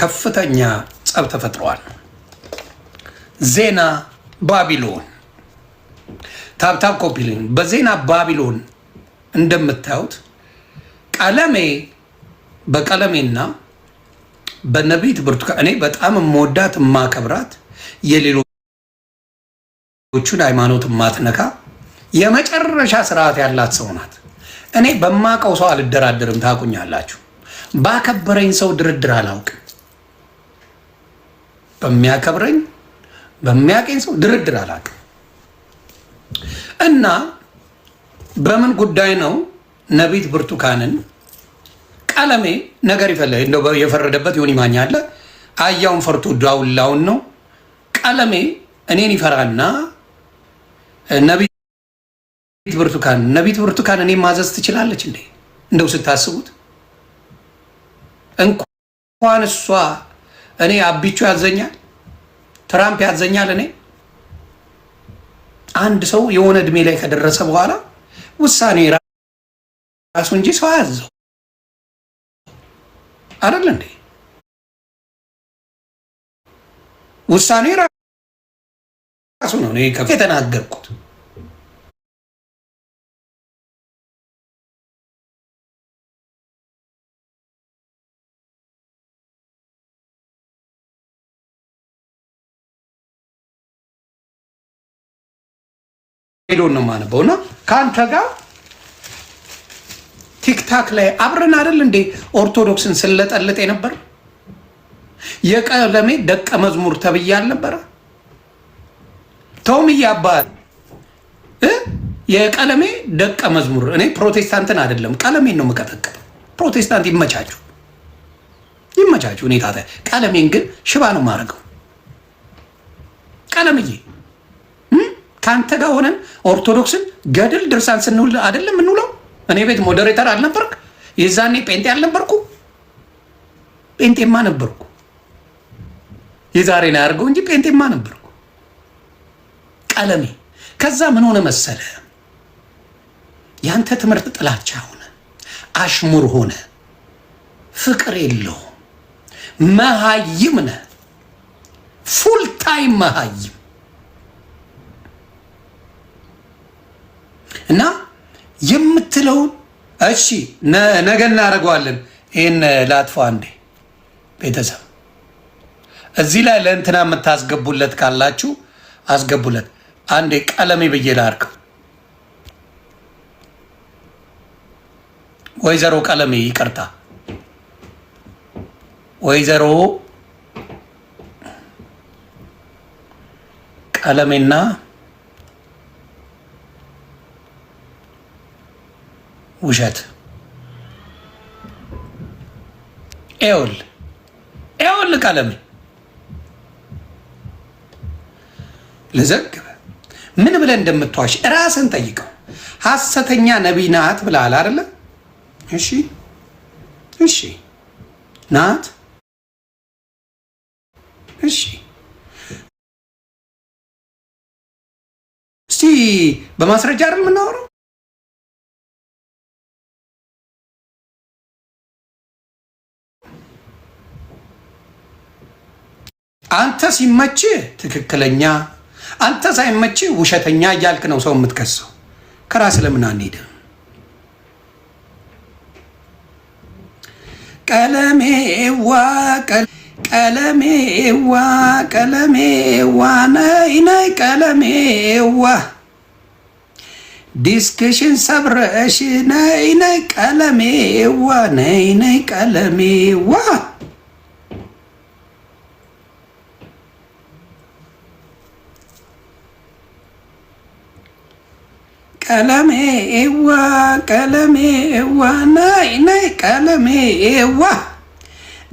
ከፍተኛ ጸብ ተፈጥሯል። ዜና ባቢሎን ታብታብ ኮፒሊን በዜና ባቢሎን እንደምታዩት ቀለሜ በቀለሜና በነቢት ብርቱካን እኔ በጣም የምወዳት የማከብራት የሌሎቹን ሃይማኖት ማትነካ የመጨረሻ ስርዓት ያላት ሰው ናት። እኔ በማቀው ሰው አልደራደርም። ታቁኛላችሁ። ባከበረኝ ሰው ድርድር አላውቅም። በሚያከብረኝ በሚያቀኝ ሰው ድርድር አላውቅም። እና በምን ጉዳይ ነው ነቢት ብርቱካንን ቀለሜ ነገር ይፈለግ እንደው የፈረደበት ዮኒ ማኛ አለ። አያውን ፈርቶ ዳውላውን ነው። ቀለሜ እኔን ይፈራና ነቢት ብርቱካን እኔ ማዘዝ ትችላለች እንዴ? እንደው ስታስቡት እንኳን እሷ እኔ አቢቹ ያዘኛል፣ ትራምፕ ያዘኛል። እኔ አንድ ሰው የሆነ እድሜ ላይ ከደረሰ በኋላ ውሳኔ ራሱ እንጂ ሰው ያዘው አይደል እንዴ? ውሳኔ ራሱ ነው። እኔ ከፍ የተናገርኩት ሄዶን ነው ማነበው እና ከአንተ ጋር ቲክታክ ላይ አብረን አይደል እንዴ ኦርቶዶክስን ስለጠልጥ ነበር። የቀለሜ ደቀ መዝሙር ተብዬ አልነበረ? ተውም ያባል የቀለሜ ደቀ መዝሙር። እኔ ፕሮቴስታንትን አይደለም ቀለሜን ነው የምቀጠቅጠው። ፕሮቴስታንት ይመቻችሁ። እኔ ታዲያ ቀለሜን ግን ሽባ ነው ማረገው። ቀለምዬ ከአንተ ጋር ሆነን ኦርቶዶክስን ገድል ድርሳን ስንውል አይደለም የምንውለው። እኔ ቤት ሞዴሬተር አልነበርክ? የዛኔ ጴንጤ አልነበርኩ? ጴንጤማ ነበርኩ። የዛሬ ነው ያድርገው እንጂ ጴንጤማ ነበርኩ። ቀለሜ ከዛ ምን ሆነ መሰለ? ያንተ ትምህርት ጥላቻ ሆነ፣ አሽሙር ሆነ፣ ፍቅር የለው፣ መሃይም ነህ፣ ፉል ታይም መሃይም እና የምትለውን እሺ ነገ እናደርገዋለን። ይህን ላጥፎ አንዴ ቤተሰብ እዚህ ላይ ለእንትና የምታስገቡለት ካላችሁ አስገቡለት። አንዴ ቀለሜ ብዬ ላድርገው። ወይዘሮ ቀለሜ ይቅርታ፣ ወይዘሮ ቀለሜና ውሸት ኤውል ቀለሜ ልዘግብ ምን ብለህ እንደምትዋሽ ራስን ጠይቀው። ሐሰተኛ ነቢይ ናት ብለሃል አይደለ? እሺ ናት። እሺ እስቲ በማስረጃ አይደል የምናወራው? አንተ ሲመች ትክክለኛ፣ አንተ ሳይመች ውሸተኛ እያልክ ነው ሰው የምትከሰው። ከራስ ለምን አንሄድም? ቀለሜዋ ነይ ቀለሜዋ ዲስክሽን ሰብረሽ ነይ ቀለሜዋ ነይ ቀለሜዋ ቀለሜዋ ነይ ቀለሜዋ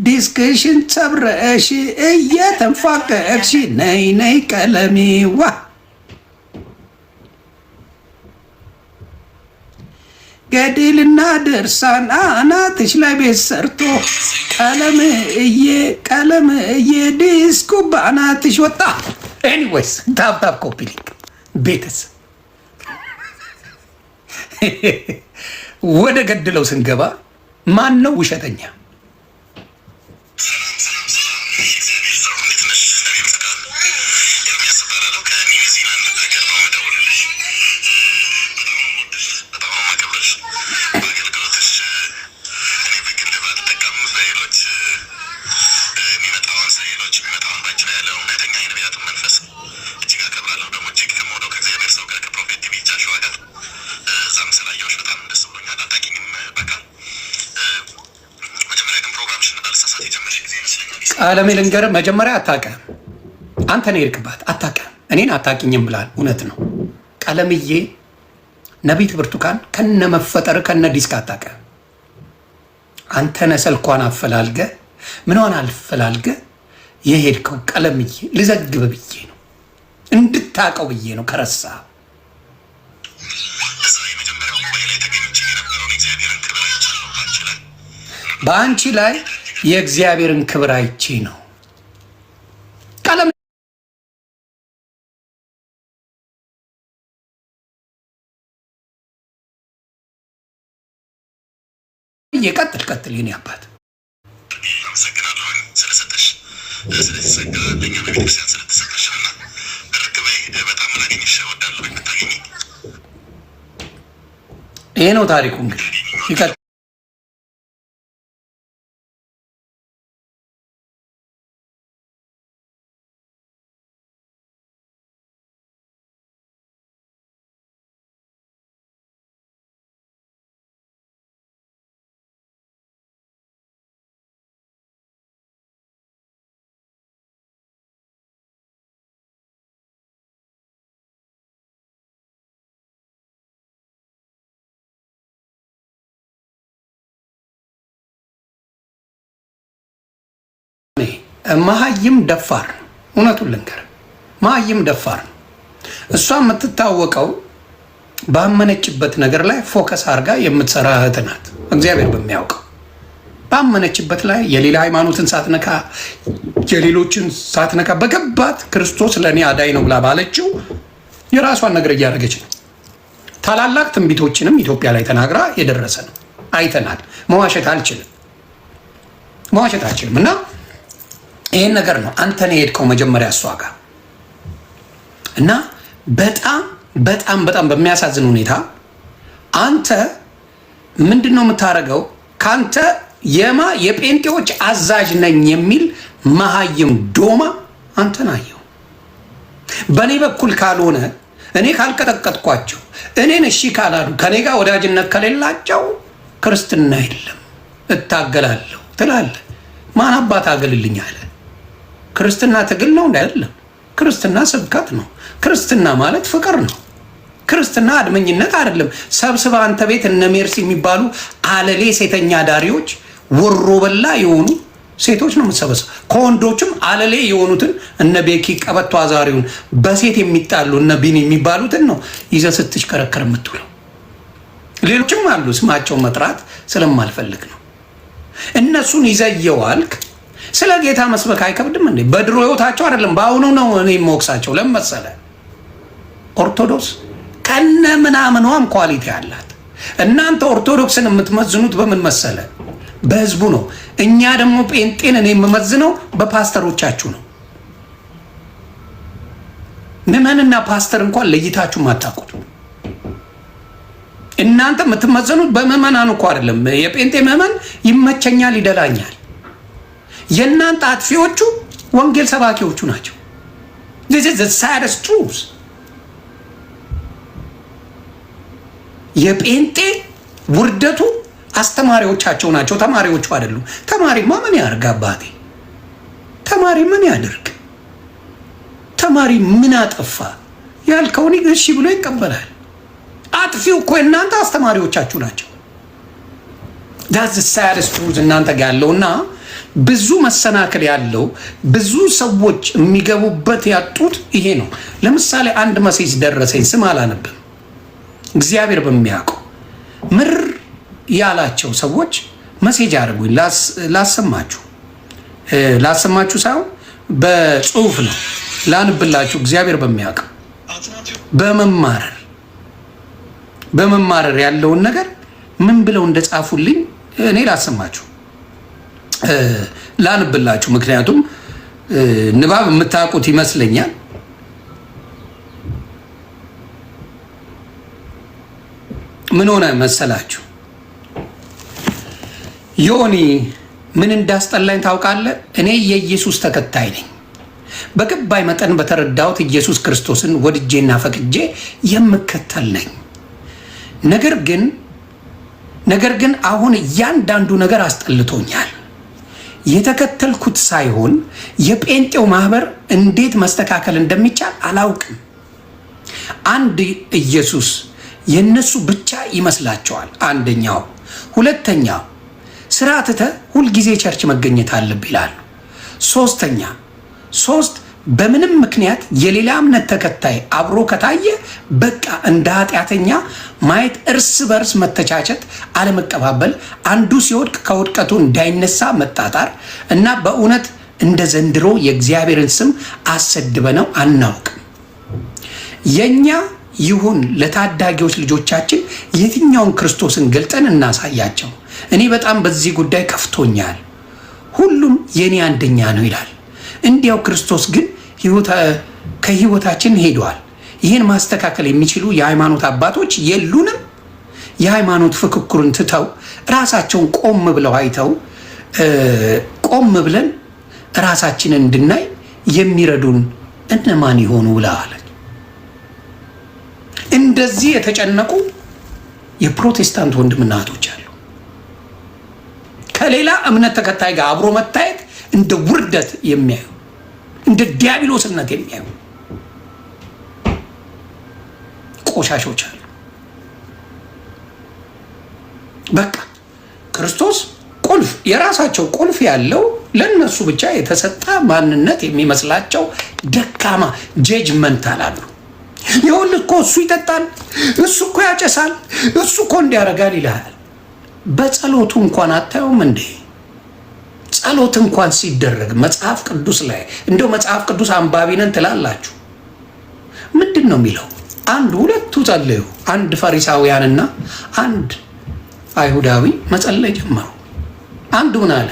ዲስክሽን ሰብረሽ እየተንፏቀቅሽ ነይ ቀለሜዋ ገድልና ድርሳን አናትሽ ላይ ቤት ሰርቶ ቀለምዬ ዲስኩ በአናትሽ ወጣ። ኤኒዌይስ ታፕታፕ ኮፒ ሊንክ ቤተሰብ ወደ ገድለው ስንገባ ማን ነው ውሸተኛ? ቀለሜ ልንገርህ፣ መጀመሪያ አታውቅም። አንተ ነው የሄድክባት፣ አታውቅም። እኔን አታውቂኝም ብላል። እውነት ነው ቀለምዬ። ነቢት ብርቱካን ከነ መፈጠር ከነ ዲስክ አታውቅም። አንተ ነህ ስልኳን አፈላልገ ምንዋን አልፈላልገ የሄድከው። ቀለምዬ ልዘግብ ብዬ ነው እንድታቀው ብዬ ነው። ከረሳ በአንቺ ላይ የእግዚአብሔርን ክብር አይቼ ነው። ቀለም ቀጥል የኔ አባት ስለሰጠሽ ስለዚህ ጸጋ ለእኛ በቤተክርስቲያን ስለተሰጠሽ እና ርግበይ በጣም ላገኝሽ እወዳለሁ። የምታገኝ ይሄ ነው ታሪኩ። እንግዲህ ይቀጥል። መሀይም ደፋር ነው። እውነቱን ልንገር፣ መሀይም ደፋር ነው። እሷ የምትታወቀው ባመነችበት ነገር ላይ ፎከስ አድርጋ የምትሰራ እህት ናት። እግዚአብሔር በሚያውቀው ባመነችበት ላይ የሌላ ሃይማኖትን ሳትነካ የሌሎችን ሳትነካ በገባት ክርስቶስ ለእኔ አዳኝ ነው ብላ ባለችው የራሷን ነገር እያደረገች ነው። ታላላቅ ትንቢቶችንም ኢትዮጵያ ላይ ተናግራ የደረሰ ነው። አይተናል። መዋሸት አልችልም እና ይህን ነገር ነው አንተ ነው የሄድከው መጀመሪያ እሷ ጋር እና በጣም በሚያሳዝን ሁኔታ አንተ ምንድን ነው የምታደርገው? ከአንተ የጴንጤዎች አዛዥ ነኝ የሚል መሀይም ዶማ አንተን አየው። በእኔ በኩል ካልሆነ እኔ ካልቀጠቀጥኳቸው እኔን እሺ ካላሉ ከኔ ጋር ወዳጅነት ከሌላቸው ክርስትና የለም እታገላለሁ ትላለህ። ማን አባት አገልልኝ አለ? ክርስትና ትግል ነው አይደለም። ክርስትና ስብከት ነው። ክርስትና ማለት ፍቅር ነው። ክርስትና አድመኝነት አይደለም። ሰብስበ አንተ ቤት እነ ሜርሲ የሚባሉ አለሌ ሴተኛ ዳሪዎች ወሮ በላ የሆኑ ሴቶች ነው የምትሰበስበው። ከወንዶችም አለሌ የሆኑትን እነ ቤኪ ቀበቶ አዛሪውን በሴት የሚጣሉ እነ ቢኒ የሚባሉትን ነው ይዘ ስትሽከረከር የምትውለው። ሌሎችም አሉ፣ ስማቸውን መጥራት ስለማልፈልግ ነው። እነሱን ይዘየዋልክ። ስለ ጌታ መስበክ አይከብድም እንዴ? በድሮ ህይወታቸው አይደለም በአሁኑ ነው እኔ የምወቅሳቸው። ለምን መሰለህ? ኦርቶዶክስ ከነ ምናምኗም ኳሊቲ አላት። እናንተ ኦርቶዶክስን የምትመዝኑት በምን መሰለ? በህዝቡ ነው። እኛ ደግሞ ጴንጤን እኔ የምመዝነው በፓስተሮቻችሁ ነው። ምዕመንና ፓስተር እንኳን ለይታችሁ ማታውቁት እናንተ የምትመዘኑት በምዕመናን እኮ አይደለም። የጴንጤ ምዕመን ይመቸኛል፣ ይደላኛል። የእናንተ አጥፊዎቹ ወንጌል ሰባኪዎቹ ናቸው። this is the saddest truth። የጴንጤ ውርደቱ አስተማሪዎቻቸው ናቸው፣ ተማሪዎቹ አይደሉም። ተማሪማ ምን ያርግ አባቴ? ተማሪ ምን ያድርግ? ተማሪ ምን አጠፋ? ያልከውን እሺ ብሎ ይቀበላል። አጥፊው እኮ እናንተ አስተማሪዎቻችሁ ናቸው። that's the saddest truth እናንተ ጋር ያለውና ብዙ መሰናክል ያለው ብዙ ሰዎች የሚገቡበት ያጡት ይሄ ነው። ለምሳሌ አንድ መሴጅ ደረሰኝ፣ ስም አላነብም፣ እግዚአብሔር በሚያውቀው ምር ያላቸው ሰዎች መሴጅ አድርጉኝ ላሰማችሁ ሳይሆን በጽሁፍ ነው ላንብላችሁ። እግዚአብሔር በሚያውቀው በመማረር ያለውን ነገር ምን ብለው እንደጻፉልኝ እኔ ላሰማችሁ ላንብላችሁ። ምክንያቱም ንባብ የምታውቁት ይመስለኛል። ምን ሆነ መሰላችሁ? ዮኒ ምን እንዳስጠላኝ ታውቃለህ? እኔ የኢየሱስ ተከታይ ነኝ። በገባኝ መጠን በተረዳሁት ኢየሱስ ክርስቶስን ወድጄና ፈቅጄ የምከተል ነኝ። ነገር ግን አሁን እያንዳንዱ ነገር አስጠልቶኛል። የተከተልኩት ሳይሆን የጴንጤው ማህበር እንዴት መስተካከል እንደሚቻል አላውቅም። አንድ ኢየሱስ የነሱ ብቻ ይመስላቸዋል። አንደኛው። ሁለተኛ ስራ ትተህ ሁልጊዜ ቸርች መገኘት አለብህ ይላሉ። ሶስት በምንም ምክንያት የሌላ እምነት ተከታይ አብሮ ከታየ በቃ እንደ ኃጢአተኛ ማየት፣ እርስ በርስ መተቻቸት፣ አለመቀባበል፣ አንዱ ሲወድቅ ከውድቀቱ እንዳይነሳ መጣጣር እና በእውነት እንደ ዘንድሮ የእግዚአብሔርን ስም አሰድበነው አናውቅም። የኛ ይሁን ለታዳጊዎች ልጆቻችን የትኛውን ክርስቶስን ገልጠን እናሳያቸው። እኔ በጣም በዚህ ጉዳይ ከፍቶኛል። ሁሉም የኔ አንደኛ ነው ይላል። እንዲያው ክርስቶስ ግን ከህይወታችን ሄዷል። ይህን ማስተካከል የሚችሉ የሃይማኖት አባቶች የሉንም። የሃይማኖት ፍክክሩን ትተው ራሳቸውን ቆም ብለው አይተው ቆም ብለን ራሳችንን እንድናይ የሚረዱን እነማን ይሆኑ ብለዋል። እንደዚህ የተጨነቁ የፕሮቴስታንት ወንድምና እህቶች አሉ። ከሌላ እምነት ተከታይ ጋር አብሮ መታየት እንደ ውርደት የሚያዩ፣ እንደ ዲያብሎስነት የሚያዩ ቆሻሾች አሉ። በቃ ክርስቶስ ቁልፍ፣ የራሳቸው ቁልፍ ያለው ለነሱ ብቻ የተሰጠ ማንነት የሚመስላቸው ደካማ ጀጅመንት አላሉ። ይኸውልህ እኮ እሱ ይጠጣል፣ እሱ እኮ ያጨሳል፣ እሱ እኮ እንዲያደርጋል ይልሃል። በጸሎቱ እንኳን አታዩም እንዴ? ጸሎት እንኳን ሲደረግ መጽሐፍ ቅዱስ ላይ እንደው መጽሐፍ ቅዱስ አንባቢ ነን ትላላችሁ። ምንድን ነው የሚለው? አንድ ሁለቱ ጸለዩ። አንድ ፈሪሳውያንና አንድ አይሁዳዊ መጸለይ ጀመሩ። አንዱ ምን አለ?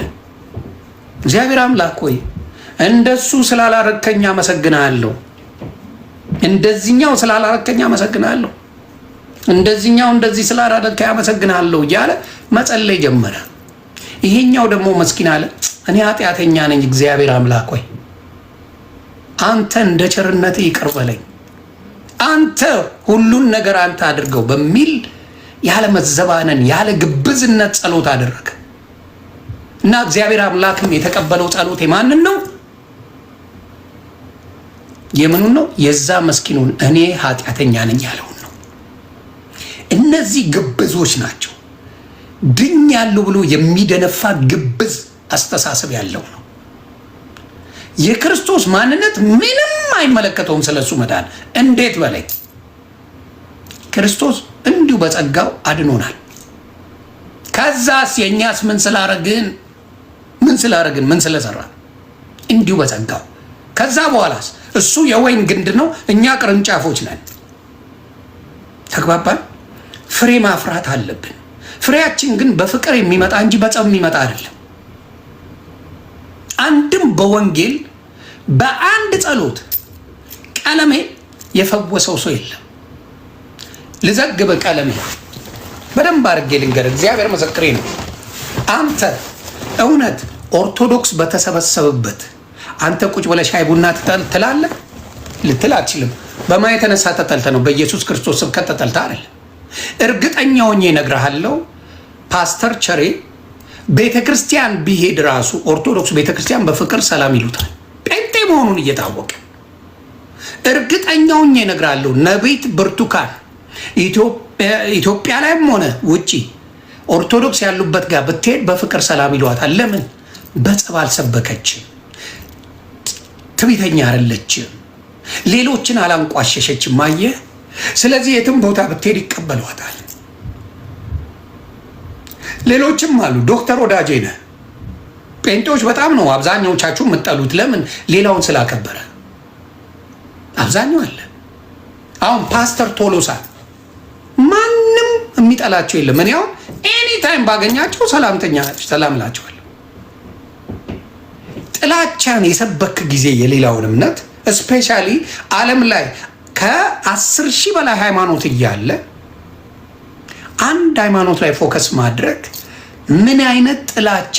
እግዚአብሔር አምላክ ሆይ እንደሱ ስላላረከኝ አመሰግናለሁ፣ እንደዚህኛው ስላላረከኝ አመሰግናለሁ፣ እንደዚህኛው እንደዚህ ስላላረከኝ አመሰግናለሁ እያለ መጸለይ ጀመረ። ይሄኛው ደግሞ መስኪን አለ፣ እኔ ኃጢአተኛ ነኝ፣ እግዚአብሔር አምላክ ሆይ አንተ እንደ ቸርነት ይቅር በለኝ፣ አንተ ሁሉን ነገር አንተ አድርገው በሚል ያለ መዘባነን ያለ ግብዝነት ጸሎት አደረገ እና እግዚአብሔር አምላክም የተቀበለው ጸሎት የማንን ነው? የምኑን ነው? የዛ መስኪኑን እኔ ኃጢአተኛ ነኝ ያለውን ነው። እነዚህ ግብዞች ናቸው። ድኛለሁ ብሎ የሚደነፋ ግብዝ አስተሳሰብ ያለው ነው። የክርስቶስ ማንነት ምንም አይመለከተውም። ስለሱ መዳን እንዴት በላይ ክርስቶስ እንዲሁ በጸጋው አድኖናል። ከዛስ የእኛስ ምን ስላረግን ምን ስለሰራ? እንዲሁ በጸጋው። ከዛ በኋላስ እሱ የወይን ግንድ ነው፣ እኛ ቅርንጫፎች ነን። ተግባባን? ፍሬ ማፍራት አለብን። ፍሬያችን ግን በፍቅር የሚመጣ እንጂ በጸብ የሚመጣ አይደለም። አንድም በወንጌል በአንድ ጸሎት ቀለሜ የፈወሰው ሰው የለም። ልዘግብ ቀለሜ በደንብ አድርጌ ልንገር፣ እግዚአብሔር መሰክሬ ነው። አንተ እውነት ኦርቶዶክስ በተሰበሰበበት አንተ ቁጭ ብለህ ሻይ ቡና ትላለህ? ልትል አትችልም። በማ የተነሳ ተጠልተ ነው? በኢየሱስ ክርስቶስ ስብከት ተጠልተ አይደል? እርግጠኛ ሆኜ እነግርሃለሁ። ፓስተር ቸሬ ቤተክርስቲያን ቢሄድ ራሱ ኦርቶዶክስ ቤተክርስቲያን በፍቅር ሰላም ይሉታል፣ ጴንጤ መሆኑን እየታወቀ። እርግጠኛ ሆኜ እነግርሃለሁ። ነቢይት ብርቱካን ኢትዮጵያ ላይም ሆነ ውጪ ኦርቶዶክስ ያሉበት ጋር ብትሄድ በፍቅር ሰላም ይሏታል። ለምን? በጸብ አልሰበከችም፣ ትዕቢተኛ አይደለችም፣ ሌሎችን አላንቋሸሸችም። አየህ? ስለዚህ የትም ቦታ ብትሄድ ይቀበሏታል። ሌሎችም አሉ። ዶክተር ወዳጄ ነህ። ጴንጤዎች በጣም ነው አብዛኛዎቻችሁ የምትጠሉት። ለምን? ሌላውን ስላከበረ። አብዛኛው አለ። አሁን ፓስተር ቶሎሳ ማንም የሚጠላቸው የለም። እኔ አሁን ኤኒ ታይም ባገኛቸው ሰላም እላቸዋለሁ። ጥላቻን የሰበክ ጊዜ የሌላውን እምነት እስፔሻሊ ዓለም ላይ ከ10 ሺህ በላይ ሃይማኖት እያለ አንድ ሃይማኖት ላይ ፎከስ ማድረግ ምን አይነት ጥላቻ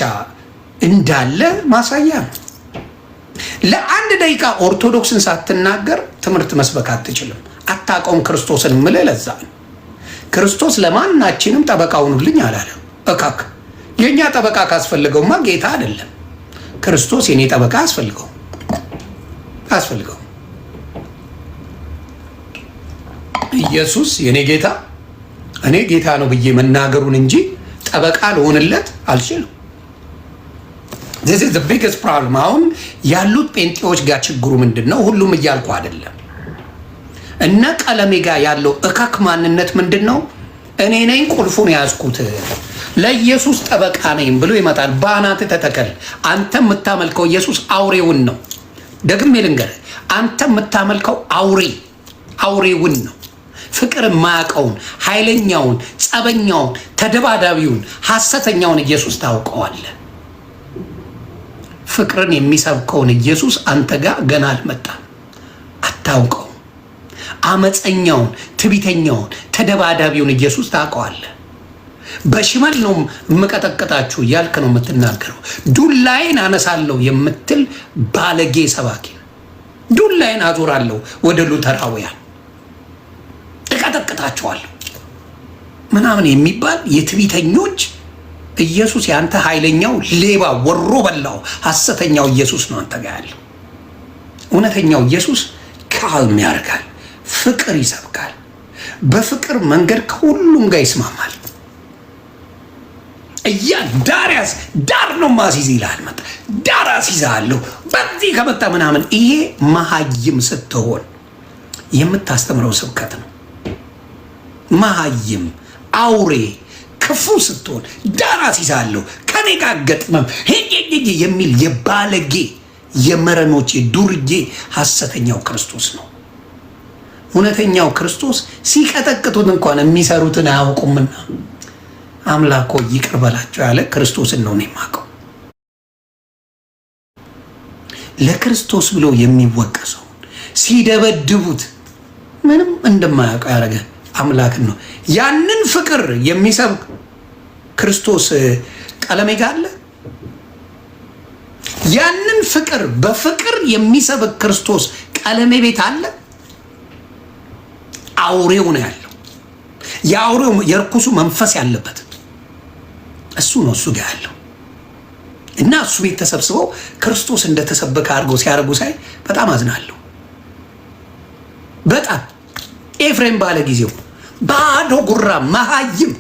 እንዳለ ማሳያ ነው። ለአንድ ደቂቃ ኦርቶዶክስን ሳትናገር ትምህርት መስበክ አትችልም። አታውቀውም ክርስቶስን ምልህ። ለዛ ክርስቶስ ለማናችንም ጠበቃ ሁኑልኝ አላለም። እካክ የእኛ ጠበቃ ካስፈልገውማ ጌታ አይደለም። ክርስቶስ የኔ ጠበቃ አስፈልገው። ኢየሱስ የኔ ጌታ እኔ ጌታ ነው ብዬ መናገሩን እንጂ ጠበቃ ልሆንለት አልችልም። this is the biggest problem። አሁን ያሉት ጴንጤዎች ጋር ችግሩ ምንድን ነው? ሁሉም እያልኩ አይደለም። እነ ቀለሜ ጋር ያለው እካክ ማንነት ምንድን ነው? እኔ ነኝ ቁልፉን ያዝኩት ለኢየሱስ ጠበቃ ነኝ ብሎ ይመጣል። በአናት ተተከል። አንተ የምታመልከው ኢየሱስ አውሬውን ነው። ደግሜ ልንገርህ፣ አንተ የምታመልከው አውሬውን ነው። ፍቅር የማያውቀውን ኃይለኛውን፣ ጸበኛውን፣ ተደባዳቢውን፣ ሐሰተኛውን ኢየሱስ ታውቀዋለህ። ፍቅርን የሚሰብከውን ኢየሱስ አንተ ጋር ገና አልመጣም፣ አታውቀው። አመፀኛውን፣ ትቢተኛውን፣ ተደባዳቢውን ኢየሱስ ታውቀዋለህ። በሽመል ነው የምቀጠቅጣችሁ እያልክ ነው የምትናገረው። ዱላይን አነሳለሁ የምትል ባለጌ ሰባኪ፣ ዱላይን አዞራለሁ ወደ ሉተራውያን እቀጠቅጣቸዋለሁ ምናምን የሚባል የትቢተኞች ኢየሱስ ያንተ ኃይለኛው ሌባ ወሮ በላው ሐሰተኛው ኢየሱስ ነው አንተ ጋር ያለው። እውነተኛው ኢየሱስ ካልም ያደርጋል፣ ፍቅር ይሰብካል፣ በፍቅር መንገድ ከሁሉም ጋር ይስማማል። ዳር ነው ማሲዝ ይላል። መጣ ዳር አስይዛለሁ በዚህ ከመጣ ምናምን። ይሄ መሀይም ስትሆን የምታስተምረው ስብከት ነው። መሀይም አውሬ ክፉ ስትሆን ዳር አስይዛለሁ ከኔ ጋር ገጥመም የሚል የባለጌ የመረኖች የዱርዬ ሐሰተኛው ክርስቶስ ነው። እውነተኛው ክርስቶስ ሲቀጠቅጡት እንኳን የሚሰሩትን አያውቁምና አምላኮ ይቅር በላቸው ያለ ክርስቶስን ነው የማውቀው። ለክርስቶስ ብሎ የሚወቀሰው ሲደበድቡት ምንም እንደማያውቀው ያደረገ አምላክን ነው። ያንን ፍቅር የሚሰብክ ክርስቶስ ቀለሜ ጋር አለ። ያንን ፍቅር በፍቅር የሚሰብክ ክርስቶስ ቀለሜ ቤት አለ። አውሬው ነው ያለው። የአውሬው የርኩሱ መንፈስ ያለበት እሱ ነው እሱ ጋር ያለው። እና እሱ ቤት ተሰብስበው ክርስቶስ እንደተሰበከ አድርገው ሲያደርጉ ሳይ በጣም አዝናለሁ። በጣም ኤፍሬም ባለ ጊዜው ባዶ ጉራ መሀይም፣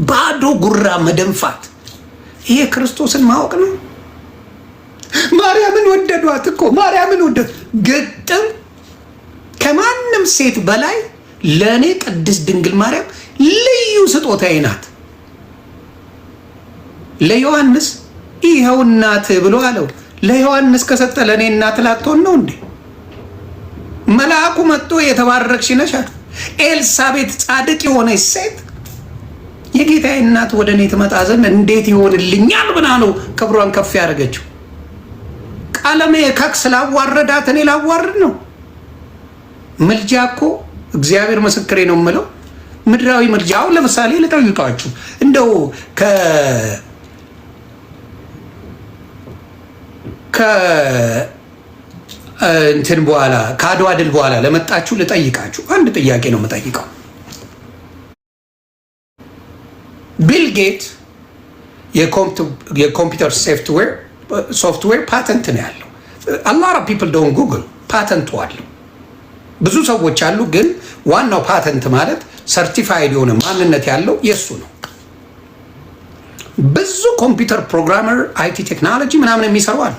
ባዶ ጉራ መደንፋት። ይሄ ክርስቶስን ማወቅ ነው። ማርያምን ወደዷት እኮ ማርያምን ወደድ ግጥም ከማንም ሴት በላይ ለእኔ ቅድስት ድንግል ማርያም ልዩ ስጦታዬ ናት። ለዮሐንስ ይኸው እናት ብሎ አለው። ለዮሐንስ ከሰጠ ለእኔ እናት ላትሆን ነው እንዴ? መልአኩ መጥቶ የተባረክሽ ነሽ አለ። ኤልሳቤጥ ጻድቅ የሆነች ሴት የጌታዬ እናት ወደ እኔ ትመጣ ዘንድ እንዴት ይሆንልኛል ብላ ነው ክብሯን ከፍ ያደረገችው። ቀለሜ ከክ ስላዋረዳት እኔ ላዋርድ ነው? ምልጃ እኮ እግዚአብሔር ምስክሬ ነው የምለው ምድራዊ ምልጃ። አሁን ለምሳሌ ልጠይቃችሁ እንደው እንትን በኋላ ከአድዋ ድል በኋላ ለመጣችሁ ልጠይቃችሁ አንድ ጥያቄ ነው የምጠይቀው። ቢል ጌት የኮምፒውተር ሶፍትዌር ፓተንት ነው ያለው። a lot of people don't google ፓተንቱ አለው። ብዙ ሰዎች አሉ፣ ግን ዋናው ፓተንት ማለት ሰርቲፋይድ የሆነ ማንነት ያለው የሱ ነው። ብዙ ኮምፒውተር ፕሮግራመር አይቲ ቴክኖሎጂ ምናምን የሚሰሩ አሉ።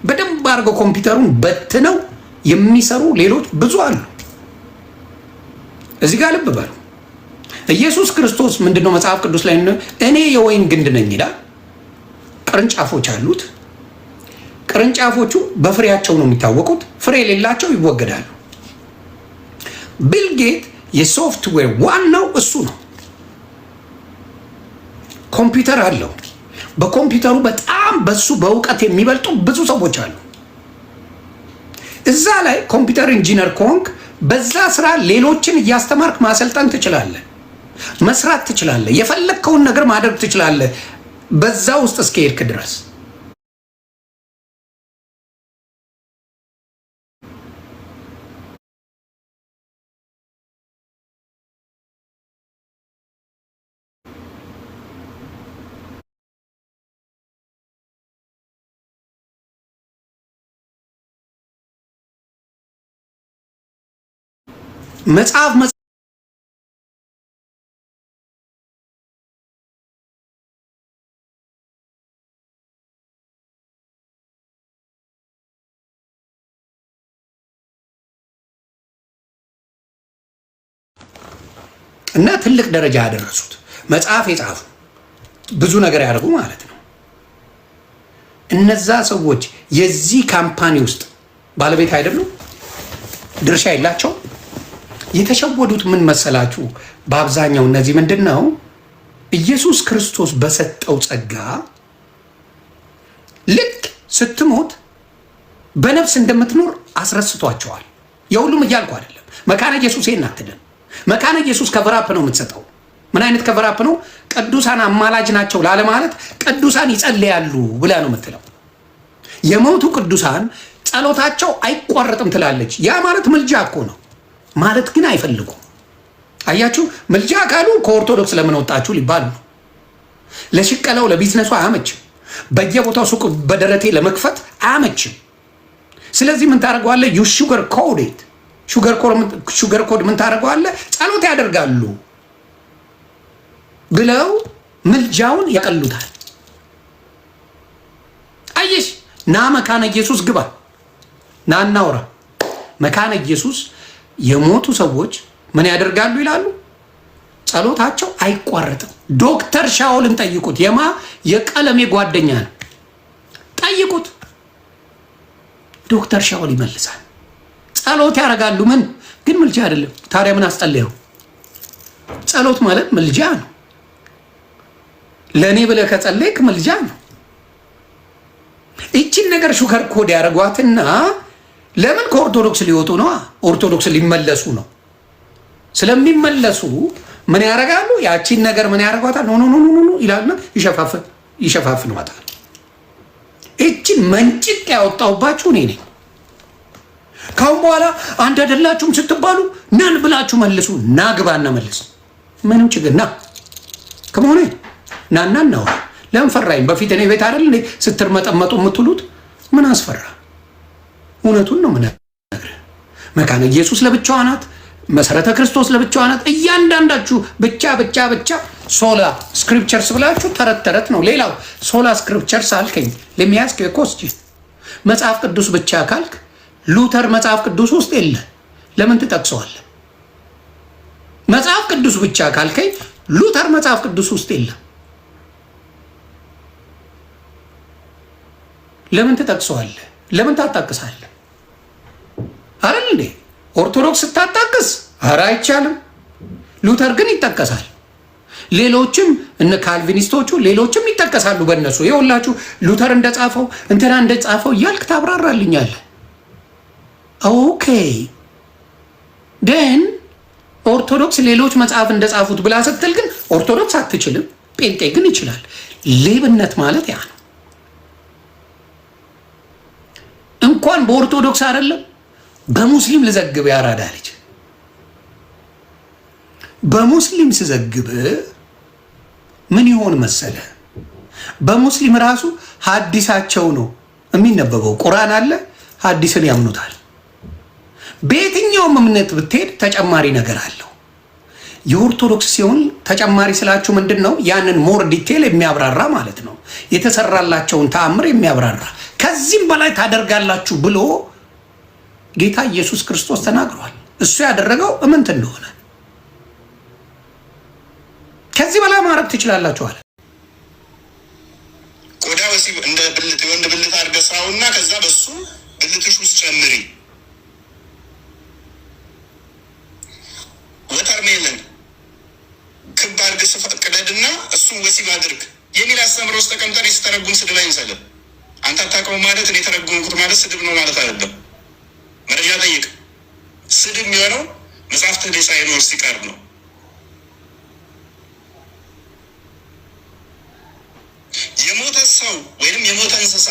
በደንብ አድርገው ኮምፒውተሩን በትነው የሚሰሩ ሌሎች ብዙ አሉ። እዚህ ጋር ልብ በሉ። ኢየሱስ ክርስቶስ ምንድነው መጽሐፍ ቅዱስ ላይ እኔ የወይን ግንድ ነኝ ይላል። ቅርንጫፎች አሉት። ቅርንጫፎቹ በፍሬያቸው ነው የሚታወቁት። ፍሬ የሌላቸው ይወገዳሉ። ቢል ጌት የሶፍትዌር ዋናው እሱ ነው። ኮምፒውተር አለው። በኮምፒውተሩ በጣም በሱ በእውቀት የሚበልጡ ብዙ ሰዎች አሉ። እዛ ላይ ኮምፒውተር ኢንጂነር ከሆንክ በዛ ስራ ሌሎችን እያስተማርክ ማሰልጠን ትችላለህ፣ መስራት ትችላለህ፣ የፈለግከውን ነገር ማድረግ ትችላለህ በዛ ውስጥ እስከሄድክ ድረስ። መጽሐፍ እና ትልቅ ደረጃ ያደረሱት መጽሐፍ የጻፉ ብዙ ነገር ያደርጉ ማለት ነው። እነዛ ሰዎች የዚህ ካምፓኒ ውስጥ ባለቤት አይደሉም? ድርሻ የላቸው? የተሸወዱት ምን መሰላችሁ? በአብዛኛው እነዚህ ምንድን ነው ኢየሱስ ክርስቶስ በሰጠው ጸጋ ልክ ስትሞት በነፍስ እንደምትኖር አስረስቷቸዋል። የሁሉም እያልኩ አይደለም። መካነ ኢየሱስ ይሄን አትልም። መካነ ኢየሱስ ከቨራፕ ነው የምትሰጠው። ምን አይነት ከቨራፕ ነው? ቅዱሳን አማላጅ ናቸው ላለ ማለት ቅዱሳን ይጸልያሉ ብላ ነው የምትለው። የሞቱ ቅዱሳን ጸሎታቸው አይቋረጥም ትላለች። ያ ማለት ምልጃ እኮ ነው ማለት ግን አይፈልጉም። አያችሁ፣ ምልጃ ካሉ ከኦርቶዶክስ ለምን ወጣችሁ ሊባሉ ነው። ለሽቀላው ለቢዝነሱ አያመችም። በየቦታው ሱቅ በደረቴ ለመክፈት አያመችም። ስለዚህ ምን ታደርገዋለህ? ዩ ሹገር ኮድ ሹገር ኮድ ምን ታደርገዋለህ? ጸሎት ያደርጋሉ ብለው ምልጃውን ያቀሉታል። አየሽ፣ ና መካነ ኢየሱስ ግባ፣ ና እናውራ። መካነ ኢየሱስ የሞቱ ሰዎች ምን ያደርጋሉ ይላሉ? ጸሎታቸው አይቋረጥም። ዶክተር ሻውልን ጠይቁት። የቀለሜ ጓደኛ ነው። ጠይቁት። ዶክተር ሻውል ይመልሳል። ጸሎት ያደርጋሉ። ምን ግን ምልጃ አይደለም። ታዲያ ምን አስጠለየው? ጸሎት ማለት ምልጃ ነው። ለእኔ ብለህ ከጸለይክ ምልጃ ነው። ይቺን ነገር ሹገር ኮድ ያደርጓትና ለምን ከኦርቶዶክስ ሊወጡ ነው? ኦርቶዶክስ ሊመለሱ ነው። ስለሚመለሱ ምን ያደርጋሉ? ያቺን ነገር ምን ያደርጓታል? ኖ ኖ ኖ ኖ ይላልና ይሸፋፍኗታል። ይቺን መንጭቅ ያወጣሁባችሁ እኔ ነኝ። ካሁን በኋላ አንድ አይደላችሁም ስትባሉ ነን ብላችሁ መልሱ። ና ግባና መልስ። ምንም ችግር ና ከመሆነ ናና ነው። ለምን ፈራኝ? በፊት እኔ ቤት አይደል ስትርመጠመጡ የምትሉት? ምን አስፈራ? እውነቱን ነው የምነግርህ። መካነ ኢየሱስ ለብቻዋ ናት። መሰረተ ክርስቶስ ለብቻዋ ናት። እያንዳንዳችሁ ብቻ ሶላ ስክሪፕቸርስ ብላችሁ ተረት ነው። ሌላው ሶላ ስክሪፕቸርስ አልከኝ ለሚያስከ ኮስጂ መጽሐፍ ቅዱስ ብቻ ካልክ ሉተር መጽሐፍ ቅዱስ ውስጥ የለ። ለምን ትጠቅሰዋለህ? መጽሐፍ ቅዱስ ብቻ ካልከኝ ሉተር መጽሐፍ ቅዱስ ውስጥ የለ። ለምን ትጠቅሰዋለህ? ለምን ታጣቅሳለህ? አይደል እንዴ? ኦርቶዶክስ ስታጣቅስ ኧረ አይቻልም። ሉተር ግን ይጠቀሳል። ሌሎችም እነ ካልቪኒስቶቹ ሌሎችም ይጠቀሳሉ። በእነሱ ይኸውላችሁ ሉተር እንደጻፈው እንትና እንደጻፈው እያልክ ታብራራልኛለህ። ኦኬ ደን ኦርቶዶክስ ሌሎች መጽሐፍ እንደጻፉት ብላ ስትል ግን ኦርቶዶክስ አትችልም፣ ጴንጤ ግን ይችላል። ሌብነት ማለት ያ ነው። እንኳን በኦርቶዶክስ አይደለም በሙስሊም ልዘግብ ያራዳ ልጅ በሙስሊም ስዘግብ ምን ይሆን መሰለ? በሙስሊም ራሱ ሐዲሳቸው ነው የሚነበበው። ቁርአን አለ፣ ሐዲስን ያምኑታል። በየትኛውም እምነት ብትሄድ ተጨማሪ ነገር አለው። የኦርቶዶክስ ሲሆን ተጨማሪ ስላችሁ ምንድን ነው? ያንን ሞር ዲቴል የሚያብራራ ማለት ነው። የተሰራላቸውን ተአምር የሚያብራራ ከዚህም በላይ ታደርጋላችሁ ብሎ ጌታ ኢየሱስ ክርስቶስ ተናግሯል። እሱ ያደረገው እምንት እንደሆነ ከዚህ በላይ ማድረግ ትችላላችሁ አለ። ቆዳ ወሲብ እንደ ብልት የወንድ ብልት አድርገህ ስራውና ከዛ በሱ ብልትሽ ውስጥ ጨምሪ። ወተርሜልን ክብ አድርገህ ቅደድና እሱን ወሲብ አድርግ የሚል አስተምሮ ውስጥ ተቀምጠን የተተረጉም ስድብ አይምሰልም። አንተ አታውቀውም ማለት እኔ የተረጉምኩት ማለት ስድብ ነው ማለት አይደለም። መረጃ ጠይቅ። ስድብ የሚሆነው መጽሐፍት ላይ ሳይኖር ሲቀር ነው። የሞተ ሰው ወይም የሞተ እንስሳ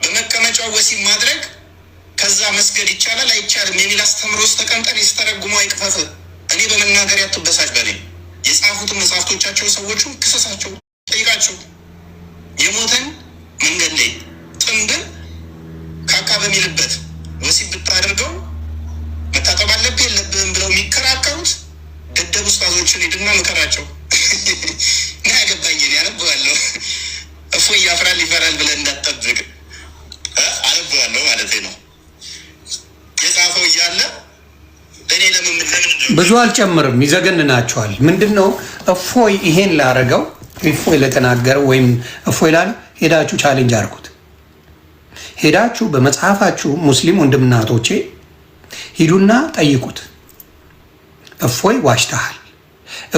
በመቀመጫው ወሲብ ማድረግ ከዛ መስገድ ይቻላል አይቻልም የሚል አስተምሮ ውስጥ ተቀምጠን የተተረጉመው አይቅፈፍ። እኔ በመናገር ያትበሳጭ በኔ የጻፉትን መጽሐፍቶቻቸው ሰዎቹን ክሰሳቸው፣ ጠይቃቸው። የሞተን መንገድ ላይ ጥንብን ካካ በሚልበት ወሲብ ብታደርገው ምከራቸው። ና ያገባኝ አነበዋለሁ። እፎይ ያፍራል ይፈራል ብለን እንዳትጠብቅ አነበዋለሁ ማለት ነው። የጻፈው እያለ እኔ ለምን ብዙ አልጨምርም፣ ይዘገንናቸዋል። ምንድን ነው እፎይ ይሄን ላረገው እፎይ ለተናገረው ወይም እፎይ ላለ ሄዳችሁ ቻሌንጅ አድርጉት። ሄዳችሁ በመጽሐፋችሁ ሙስሊም ወንድምናቶቼ ሂዱና ጠይቁት። እፎይ ዋሽተሃል፣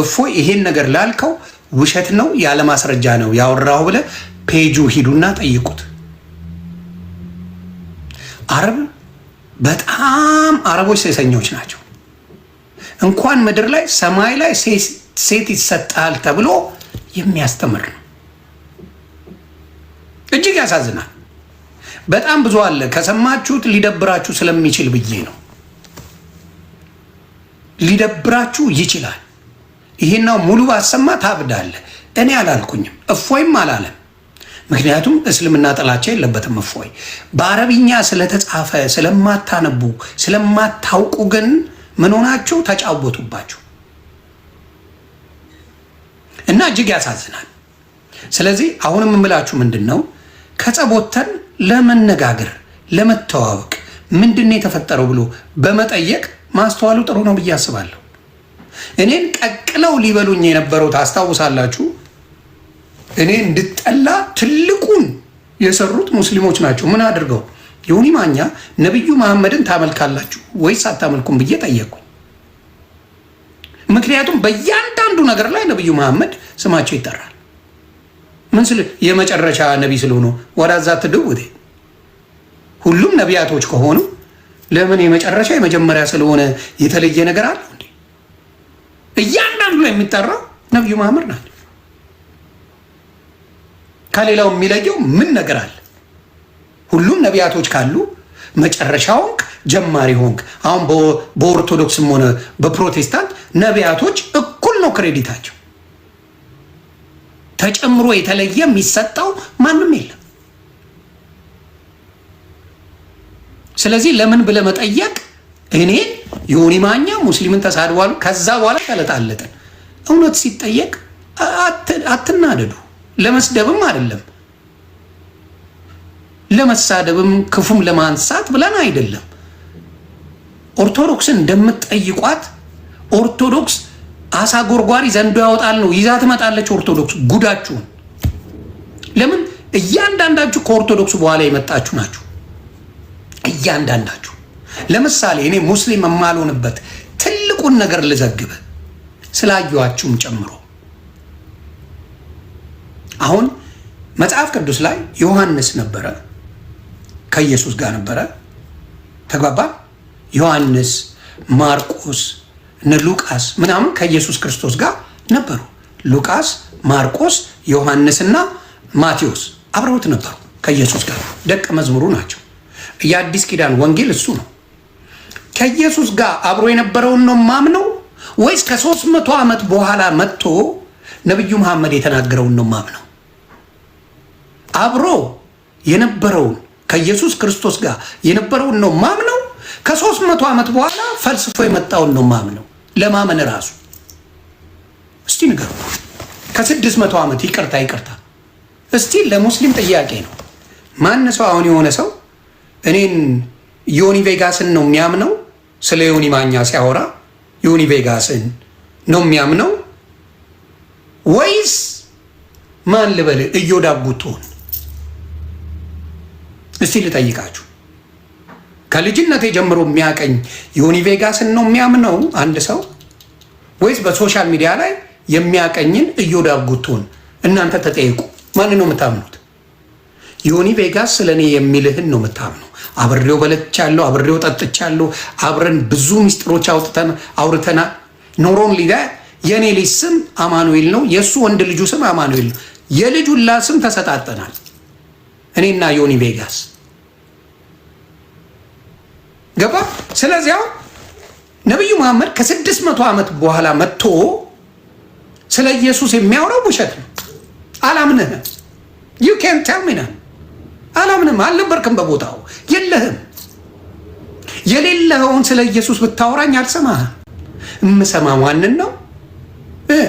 እፎይ ይሄን ነገር ላልከው ውሸት ነው ያለ ማስረጃ ነው ያወራው ብለ ፔጁ ሂዱና ጠይቁት። አረብ በጣም አረቦች ሴሰኞች ናቸው። እንኳን ምድር ላይ ሰማይ ላይ ሴት ይሰጣል ተብሎ የሚያስተምር ነው። እጅግ ያሳዝናል። በጣም ብዙ አለ። ከሰማችሁት ሊደብራችሁ ስለሚችል ብዬ ነው። ሊደብራችሁ ይችላል። ይሄናው ሙሉ ባሰማ ታብዳለ። እኔ አላልኩኝም፣ እፎይም አላለም። ምክንያቱም እስልምና ጥላቻ የለበትም። እፎይ በአረብኛ ስለተጻፈ ስለማታነቡ ስለማታውቁ ግን ምን ሆናችሁ ተጫወቱባችሁ እና እጅግ ያሳዝናል። ስለዚህ አሁንም የምላችሁ ምንድን ነው ከጸብ ወጥተን ለመነጋገር ለመተዋወቅ ምንድን ነው የተፈጠረው ብሎ በመጠየቅ ማስተዋሉ ጥሩ ነው ብዬ አስባለሁ። እኔን ቀቅለው ሊበሉኝ የነበረው ታስታውሳላችሁ። እኔ እንድጠላ ትልቁን የሰሩት ሙስሊሞች ናቸው። ምን አድርገው ዮኒ ማኛ ነቢዩ መሐመድን ታመልካላችሁ ወይስ አታመልኩም ብዬ ጠየቅኩኝ። ምክንያቱም በእያንዳንዱ ነገር ላይ ነቢዩ መሐመድ ስማቸው ይጠራል። ምን ስል የመጨረሻ ነቢ ስለሆኑ ወራዛ ትደውት ሁሉም ነቢያቶች ከሆኑ ለምን የመጨረሻ የመጀመሪያ ስለሆነ የተለየ ነገር አለ እንዴ? እያንዳንዱ ላይ የሚጠራው ነቢዩ መሐመድ ናቸው። ከሌላው የሚለየው ምን ነገር አለ? ሁሉም ነቢያቶች ካሉ መጨረሻ ሆንክ ጀማሪ ሆንክ። አሁን በኦርቶዶክስም ሆነ በፕሮቴስታንት ነቢያቶች እኩል ነው ክሬዲታቸው። ተጨምሮ የተለየ የሚሰጠው ማንም የለም። ስለዚህ ለምን ብለህ መጠየቅ እኔን ዮኒ ማኛ ሙስሊምን ተሳድቧል ከዛ በኋላ ተለጣለጠን። እውነት ሲጠየቅ አትናደዱ። ለመስደብም አይደለም ለመሳደብም ክፉም ለማንሳት ብለን አይደለም። ኦርቶዶክስን እንደምትጠይቋት ኦርቶዶክስ አሳ ጎርጓሪ ዘንዶ ያወጣል ነው ይዛ ትመጣለች። ኦርቶዶክስ ጉዳችሁን ለምን እያንዳንዳችሁ ከኦርቶዶክስ በኋላ የመጣችሁ ናችሁ። እያንዳንዳችሁ ለምሳሌ እኔ ሙስሊም የማልሆንበት ትልቁን ነገር ልዘግብ ስላየኋችሁም ጨምሮ አሁን መጽሐፍ ቅዱስ ላይ ዮሐንስ ነበረ፣ ከኢየሱስ ጋር ነበረ። ተግባባ። ዮሐንስ፣ ማርቆስ፣ እነ ሉቃስ ምናምን ከኢየሱስ ክርስቶስ ጋር ነበሩ። ሉቃስ፣ ማርቆስ፣ ዮሐንስና ማቴዎስ አብረውት ነበሩ ከኢየሱስ ጋር ደቀ መዝሙሩ ናቸው። የአዲስ ኪዳን ወንጌል እሱ ነው። ከኢየሱስ ጋር አብሮ የነበረውን ነው ማምነው ወይስ ከ300 ዓመት በኋላ መጥቶ ነብዩ መሐመድ የተናገረውን ነው ማምነው? አብሮ የነበረውን ከኢየሱስ ክርስቶስ ጋር የነበረውን ነው ማምነው? ከ300 ዓመት በኋላ ፈልስፎ የመጣውን ነው ማምነው? ለማመን ራሱ እስቲ ንገሩ። ከ600 ዓመት ይቅርታ እስቲ ለሙስሊም ጥያቄ ነው። ማን ሰው አሁን የሆነ ሰው እኔን ዮኒ ቬጋስን ነው የሚያምነው? ስለ ዮኒ ማኛ ሲያወራ ዮኒ ቬጋስን ነው የሚያምነው ወይስ ማን ልበል እዮዳብ ጉቶን? እስቲ ልጠይቃችሁ። ከልጅነቴ ጀምሮ የሚያቀኝ ዮኒ ቬጋስን ነው የሚያምነው አንድ ሰው ወይስ በሶሻል ሚዲያ ላይ የሚያቀኝን እዮዳብ ጉቶን? እናንተ ተጠይቁ። ማን ነው የምታምኑት? ዮኒ ቬጋስ ስለኔ የሚልህን ነው የምታምነው? አብሬው በልቻለሁ፣ አብሬው ጠጥቻለሁ፣ አብረን ብዙ ሚስጥሮች አውርተናል። ኖሮን ሊዳ የኔ ልጅ ስም አማኑኤል ነው፣ የእሱ ወንድ ልጁ ስም አማኑኤል ነው። የልጁላ ስም ተሰጣጠናል እኔና ዮኒ ቬጋስ። ገባ? ስለዚህ አሁን ነቢዩ መሐመድ ከ600 ዓመት በኋላ መጥቶ ስለ ኢየሱስ የሚያወራው ውሸት ነው። አላምንህም። ዩ ካን ቴል ሚ ናው። አላምንም። አልነበርክም፣ በቦታው የለህም። የሌለኸውን ስለ ኢየሱስ ብታወራኝ አልሰማህም። እምሰማ ማንን ነው?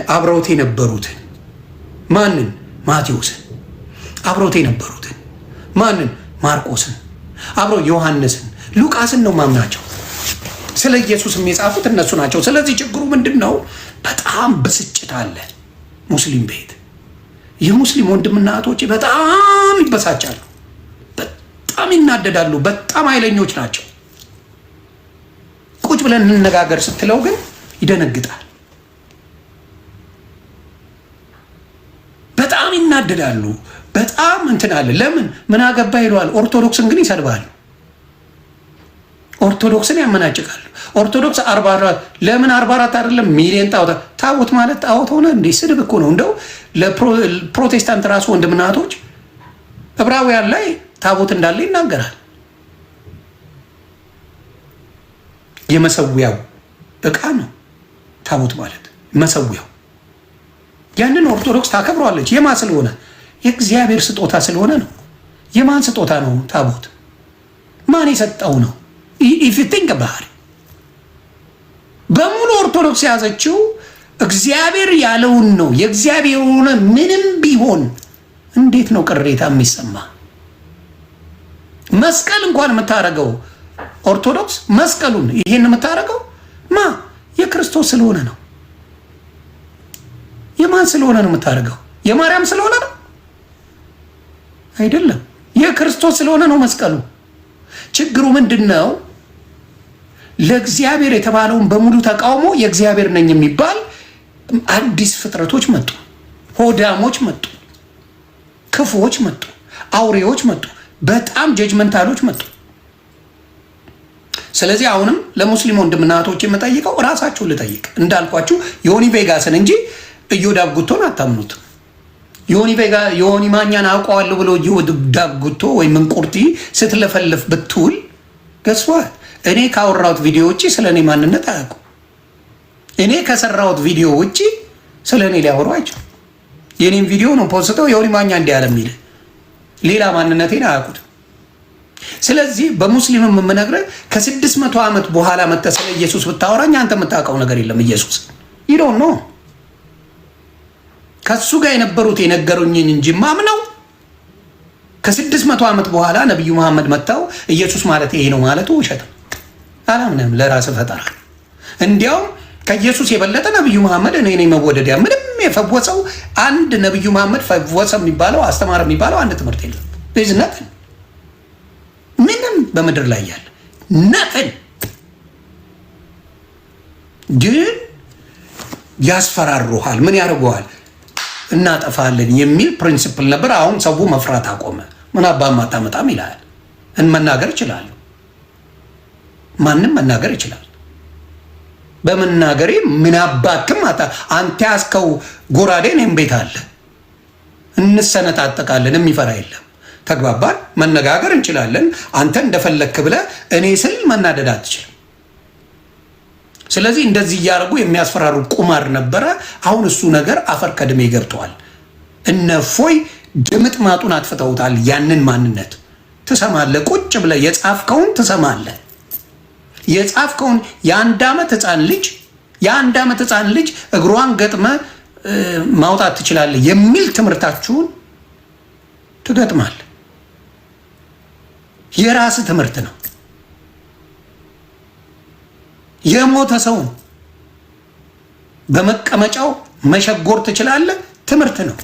አብረውት የነበሩትን ማንን? ማቴዎስን። አብረውት የነበሩትን ማንን? ማርቆስን። አብረው ዮሐንስን፣ ሉቃስን ነው ማምናቸው። ስለ ኢየሱስ የጻፉት እነሱ ናቸው። ስለዚህ ችግሩ ምንድን ነው? በጣም ብስጭት አለ ሙስሊም ቤት። የሙስሊም ወንድምና እህቶቼ በጣም ይበሳጫሉ፣ በጣም ይናደዳሉ፣ በጣም ኃይለኞች ናቸው። ቁጭ ብለን እንነጋገር ስትለው ግን ይደነግጣል። በጣም ይናደዳሉ። በጣም እንትን አለ። ለምን ምን አገባ ይለዋል። ኦርቶዶክስን ግን ይሰድባሉ። ኦርቶዶክስን ያመናጭቃሉ። ኦርቶዶክስ 44 ለምን 44 አይደለም ሚሊዮን ጣዖት። ታቦት ማለት ጣዖት ሆነ እንዴ? ስድብ እኮ ነው። እንደው ለፕሮቴስታንት ራሱ ወንድምና እህቶች ዕብራውያን ላይ ታቦት እንዳለ ይናገራል። የመሰዊያው ዕቃ ነው ታቦት ማለት መሰዊያው። ያንን ኦርቶዶክስ ታከብረዋለች። የማን ስለሆነ? የእግዚአብሔር ስጦታ ስለሆነ ነው። የማን ስጦታ ነው ታቦት? ማን የሰጠው ነው? ኢፊቲንግ ባህሪ በሙሉ ኦርቶዶክስ የያዘችው እግዚአብሔር ያለውን ነው። የእግዚአብሔር የሆነ ምንም ቢሆን እንዴት ነው ቅሬታ የሚሰማ? መስቀል እንኳን የምታደርገው ኦርቶዶክስ መስቀሉን ይሄን የምታደርገው ማ የክርስቶስ ስለሆነ ነው። የማን ስለሆነ ነው የምታደርገው? የማርያም ስለሆነ ነው አይደለም። የክርስቶስ ስለሆነ ነው መስቀሉ። ችግሩ ምንድን ነው? ለእግዚአብሔር የተባለውን በሙሉ ተቃውሞ የእግዚአብሔር ነኝ የሚባል አዲስ ፍጥረቶች መጡ። ሆዳሞች መጡ፣ ክፉዎች መጡ፣ አውሬዎች መጡ፣ በጣም ጀጅመንታሎች መጡ። ስለዚህ አሁንም ለሙስሊም ወንድምና እህቶች የምጠይቀው ራሳችሁን ልጠይቅ። እንዳልኳችሁ ዮኒ ቬጋስን እንጂ እዮዳብ ጉቶን አታምኑትም። ዮኒ ማኛን አውቀዋለሁ ብሎ እዮዳብ ጉቶ ወይም እንቁርቲ ስትለፈልፍ ብትውል ገስዋት እኔ ካወራሁት ቪዲዮ ውጭ ስለ እኔ ማንነት አያውቁ። እኔ ከሰራሁት ቪዲዮ ውጭ ስለ እኔ ሊያወሩ አይችሉም። የኔም ቪዲዮ ነው ፖስተው ዮኒ ማኛ እንዲህ ያለ የሚል ሌላ ማንነቴን አያውቁትም። ስለዚህ በሙስሊምም የምነግርህ ከ600 ዓመት በኋላ መጥተህ ስለ ኢየሱስ ብታወራኝ አንተ የምታውቀው ነገር የለም። ኢየሱስ ይዶን ነው ከሱ ጋር የነበሩት የነገሩኝን እንጂ ማምነው ከ600 ዓመት በኋላ ነብዩ መሐመድ መጣው ኢየሱስ ማለት ይሄ ነው ማለቱ ውሸት ነው። አላምንም። ለራስ ፈጠራ። እንዲያውም ከኢየሱስ የበለጠ ነብዩ መሐመድ እኔ ነኝ መወደዲያ። ምንም የፈወሰው አንድ ነብዩ መሐመድ ፈወሰ የሚባለው አስተማረ የሚባለው አንድ ትምህርት የለም። ለዝነት ምንም በምድር ላይ ያለ ነጥን ግን ያስፈራሩሃል። ምን ያደርጉሃል? እናጠፋለን የሚል ፕሪንሲፕል ነበር። አሁን ሰው መፍራት አቆመ። ምን አባም አታመጣም ይላል። መናገር ይችላል። ማንም መናገር ይችላል። በመናገሬ ምን አባክም አንተ ያስከው ጎራዴ እኔም ቤት አለ። እንሰነጣጠቃለን። የሚፈራ የለም። ተግባባን። መነጋገር እንችላለን። አንተ እንደፈለክ ብለህ እኔ ስል መናደድ አትችልም። ስለዚህ እንደዚህ እያደረጉ የሚያስፈራሩ ቁማር ነበረ። አሁን እሱ ነገር አፈር ከድሜ ገብተዋል። እነፎይ ድምጥ ማጡን አጥፍተውታል። ያንን ማንነት ትሰማለህ። ቁጭ ብለህ የጻፍከውን ትሰማለህ። የጻፍከውን የአንድ ዓመት ህፃን ልጅ እግሯን ገጥመ ማውጣት ትችላለህ የሚል ትምህርታችሁን ትገጥማለህ። የራስ ትምህርት ነው። የሞተ ሰውን በመቀመጫው መሸጎር ትችላለህ። ትምህርት ነው።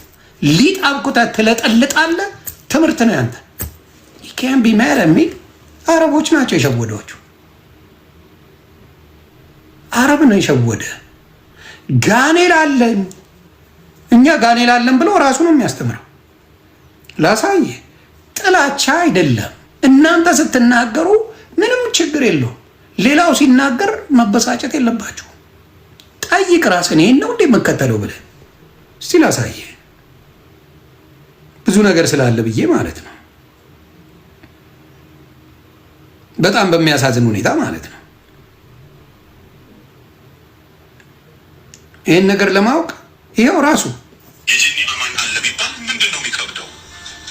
ሊጥ አብኩተህ ትለጠልጣለህ። ትምህርት ነው ያንተ። ይካን ቢ ማረሚ አረቦች ናቸው የሸወዷችሁ። አረብ ነው የሸወደ። ጋኔል አለን እኛ ጋኔል አለን ብሎ ራሱ ነው የሚያስተምረው። ላሳየ ጥላቻ አይደለም። እናንተ ስትናገሩ ምንም ችግር የለውም። ሌላው ሲናገር መበሳጨት የለባችሁ። ጠይቅ ራስን። ይሄን ነው እንዴ የምከተለው ብለህ እስቲ ላሳየ። ብዙ ነገር ስላለ ብዬ ማለት ነው። በጣም በሚያሳዝን ሁኔታ ማለት ነው። ይህን ነገር ለማወቅ ይሄው ራሱ የጂኒ አማኝ አለ ቢባል ምንድን ነው የሚከብደው?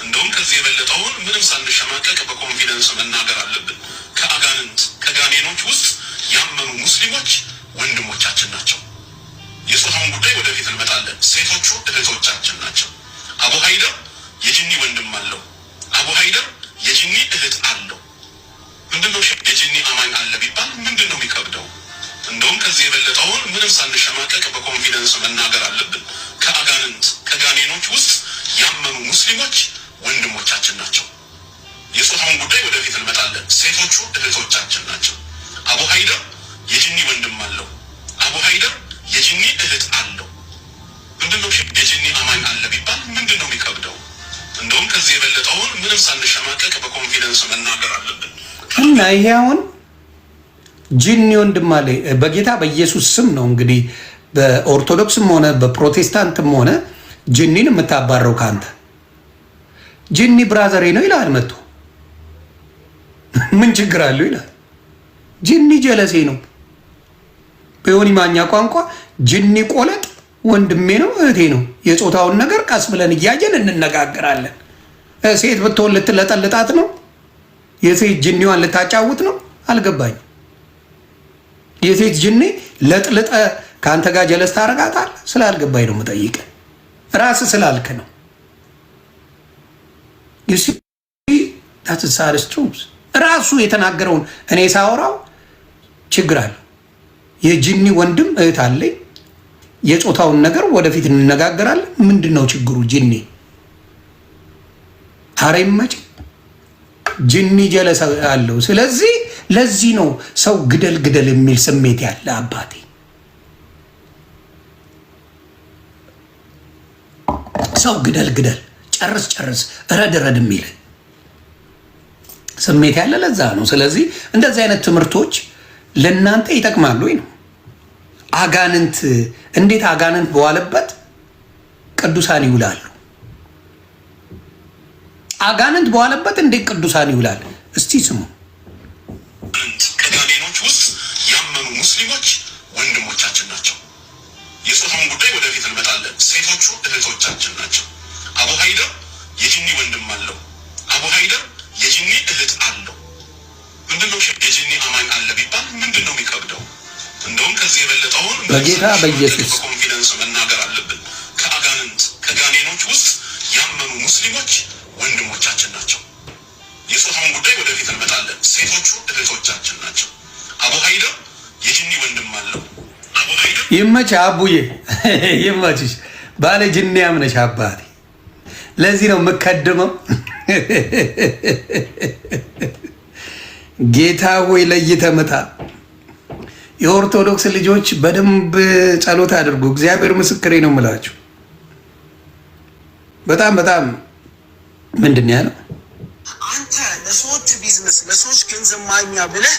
እንደውም ከዚህ የበለጠውን ምንም ሳንሸማቀቅ በኮንፊደንስ መናገር አለብን። ከአጋንንት ከጋኔኖች ውስጥ ያመኑ ሙስሊሞች ወንድሞቻችን ናቸው። የጾታውን ጉዳይ ወደፊት እንመጣለን። ሴቶቹ እህቶቻችን ናቸው። አቡ ሀይደር የጅኒ ወንድም አለው። አቡ ሀይደር የጅኒ እህት አለው። ምንድነው የጅኒ አማኝ አለ ቢባል ምንድነው የሚከብደው? እንደውም ከዚህ የበለጠውን ምንም ሳንሸማቀቅ በኮንፊደንስ መናገር አለብን። ከአጋንንት ከጋኔኖች ውስጥ ያመኑ ሙስሊሞች ወንድሞቻችን ናቸው። የጾታውን ጉዳይ ወደፊት እንመጣለን። ሴቶቹ እህቶቻችን ናቸው። አቡ ሀይደር የጅኒ ወንድም አለው። አቡ ሀይደር የጅኒ እህት አለው። ምንድነው የጅኒ አማኝ አለ ቢባል ምንድነው የሚከብደው? እንደውም ከዚህ የበለጠውን ምንም ሳንሸማቀቅ በኮንፊደንስ መናገር አለብን። እና ይሄ አሁን ጅኒ ወንድም አለ በጌታ በኢየሱስ ስም ነው እንግዲህ በኦርቶዶክስም ሆነ በፕሮቴስታንትም ሆነ ጅኒን የምታባረው ከአንተ። ጅኒ ብራዘሬ ነው ይላል መጥቶ ምን ችግር አለው ይላል። ጅኒ ጀለሴ ነው። በዮኒ ማኛ ቋንቋ ጅኒ ቆለጥ ወንድሜ ነው እህቴ ነው። የጾታውን ነገር ቀስ ብለን እያየን እንነጋገራለን። ሴት ብትሆን ልትለጠልጣት ነው? የሴት ጅኒዋን ልታጫውት ነው? አልገባኝ። የሴት ጅኒ ለጥልጠ ከአንተ ጋር ጀለስ ታረጋታል? ስላልገባኝ ነው የምጠይቅ። ራስ ስላልክ ነው። ራሱ የተናገረውን እኔ ሳወራው ችግር አለ። የጅኒ ወንድም እህት አለኝ። የጾታውን ነገር ወደፊት እንነጋገራለን። ምንድን ነው ችግሩ? ጅኒ አሬም መጭ ጅኒ ጀለሰ አለው። ስለዚህ ለዚህ ነው ሰው ግደል ግደል የሚል ስሜት ያለ አባቴ። ሰው ግደል ግደል፣ ጨርስ ጨርስ፣ እረድ እረድ የሚል ስሜት ያለ ለዛ ነው። ስለዚህ እንደዚህ አይነት ትምህርቶች ለእናንተ ይጠቅማሉ ወይ ነው። አጋንንት እንዴት አጋንንት በዋለበት ቅዱሳን ይውላሉ? አጋንንት በዋለበት እንዴት ቅዱሳን ይውላል? እስቲ ስሙ። ከጋኔኖች ውስጥ ያመኑ ሙስሊሞች ወንድሞቻችን ናቸው። የጾታውን ጉዳይ ወደፊት እንመጣለን። ሴቶቹ እህቶቻችን ናቸው። አቡ ሀይደር የጅኒ ወንድም አለው። አቡ ሀይደር የጅኒ እህት አለው። ምንድነው የጅኒ አማኝ አለ ቢባል ምንድነው የሚከብደው? እንደውም ከዚህ የበለጠውን በጌታ በኢየሱስ በኮንፊደንስ መናገር አለብን። ከአጋንንት ከጋኔኖች ውስጥ ያመኑ ሙስሊሞች ወንድሞቻችን ናቸው። የጾታውን ጉዳይ ወደፊት እንመጣለን። ሴቶቹ እህቶቻችን ናቸው። አቡ ሀይደር የጅኒ ወንድም አለው። አቡ ሀይደር ይመች አቡዬ ይመችሽ። ባለ ጅኒ ያምነሽ አባቴ። ለዚህ ነው የምከድመው። ጌታ ሆይ ለይተህ ምታ። የኦርቶዶክስ ልጆች በደንብ ጸሎት አድርጉ። እግዚአብሔር ምስክሬ ነው የምላችሁ። በጣም በጣም ምንድን ነው ያለው? አንተ ለሰዎች ቢዝነስ ለሰዎች ገንዘብ ማግኛ ብለህ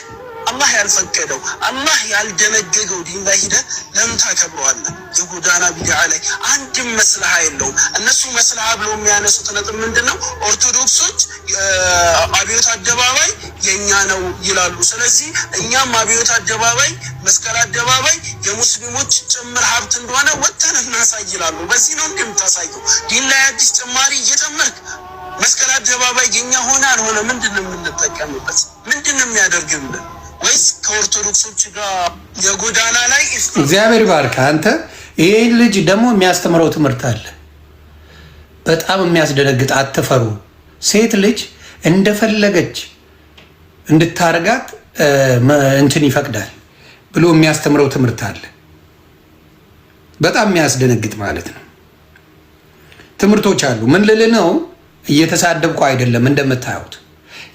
አላህ ያልፈቀደው አላህ ያልደነገገው ዲን ላይ ሂደህ ለምን ታከብረዋለህ? የጎዳና ቢድዓ ላይ አንድም መስለሃ የለውም። እነሱ መስለሃ ብለው የሚያነሱት ነጥብ ምንድን ነው? ኦርቶዶክሶች አብዮት አደባባይ የኛ ነው ይላሉ። ስለዚህ እኛም አብዮት አደባባይ፣ መስቀል አደባባይ የሙስሊሞች ጭምር ሀብት እንደሆነ ወጥተን እናሳይ ይላሉ። በዚህ ነው እንደምታሳየው ዲን ላይ አዲስ ጭማሪ እየጨመርክ መስቀል አደባባይ የኛ ሆነ አልሆነ ምንድን ነው የምንጠቀምበት? ምንድን ነው የሚያደርግብን? ወይስ ከኦርቶዶክሶች ጋር የጎዳና ላይ እግዚአብሔር ባርክ። አንተ ይህን ልጅ ደግሞ የሚያስተምረው ትምህርት አለ በጣም የሚያስደነግጥ። አትፈሩ። ሴት ልጅ እንደፈለገች እንድታረጋት እንትን ይፈቅዳል ብሎ የሚያስተምረው ትምህርት አለ። በጣም የሚያስደነግጥ ማለት ነው። ትምህርቶች አሉ። ምን ልል ነው? እየተሳደብኩ አይደለም። እንደምታዩት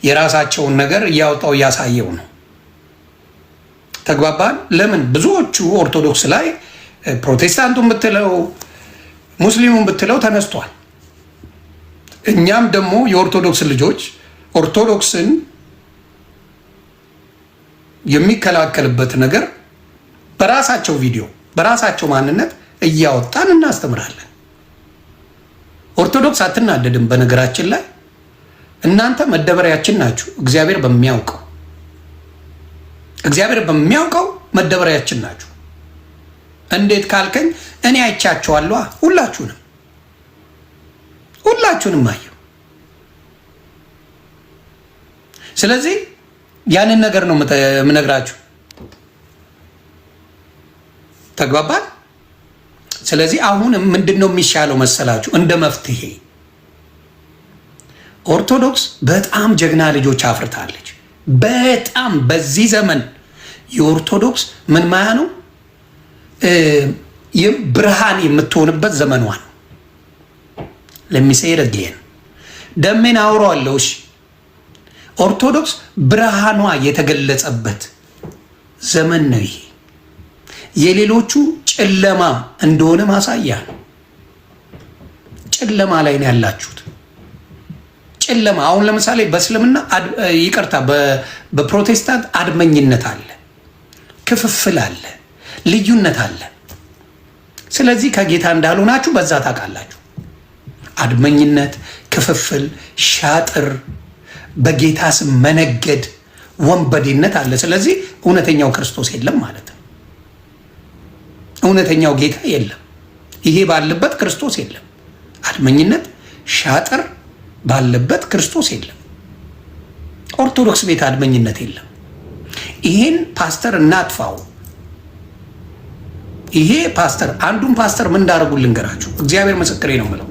የራሳቸውን ነገር እያወጣው እያሳየው ነው። ተግባባን? ለምን ብዙዎቹ ኦርቶዶክስ ላይ ፕሮቴስታንቱን ብትለው ሙስሊሙን ብትለው ተነስቷል። እኛም ደግሞ የኦርቶዶክስ ልጆች ኦርቶዶክስን የሚከላከልበት ነገር በራሳቸው ቪዲዮ በራሳቸው ማንነት እያወጣን እናስተምራለን። ኦርቶዶክስ አትናደድም። በነገራችን ላይ እናንተ መደበሪያችን ናችሁ። እግዚአብሔር በሚያውቀው መደበሪያችን ናችሁ። እንዴት ካልከኝ እኔ አይቻቸዋለሁ። ሁላችሁንም አየሁ። ስለዚህ ያንን ነገር ነው የምነግራችሁ። ተግባባል? ስለዚህ አሁን ምንድነው የሚሻለው መሰላችሁ? እንደ መፍትሄ ኦርቶዶክስ በጣም ጀግና ልጆች አፍርታለች። በጣም በዚህ ዘመን የኦርቶዶክስ ምን ማያ ነው ብርሃን የምትሆንበት ዘመኗ ነው። ለሚሰይር ጌን ደሜን አውረዋለሁ። እሺ ኦርቶዶክስ ብርሃኗ የተገለጸበት ዘመን ነው ይሄ። የሌሎቹ ጨለማ እንደሆነ ማሳያ ነው። ጨለማ ላይ ነው ያላችሁት። ጨለማ አሁን ለምሳሌ በእስልምና ይቅርታ፣ በፕሮቴስታንት አድመኝነት አለ፣ ክፍፍል አለ፣ ልዩነት አለ። ስለዚህ ከጌታ እንዳልሆናችሁ በዛ ታውቃላችሁ። አድመኝነት፣ ክፍፍል፣ ሻጥር፣ በጌታ ስም መነገድ፣ ወንበዴነት አለ። ስለዚህ እውነተኛው ክርስቶስ የለም ማለት ነው። እውነተኛው ጌታ የለም። ይሄ ባለበት ክርስቶስ የለም። አድመኝነት፣ ሻጥር ባለበት ክርስቶስ የለም። ኦርቶዶክስ ቤት አድመኝነት የለም። ይሄን ፓስተር እናጥፋው። ይሄ ፓስተር አንዱን ፓስተር ምን እንዳደረጉ ልንገራችሁ። እግዚአብሔር ምስክሬ ነው የምለው።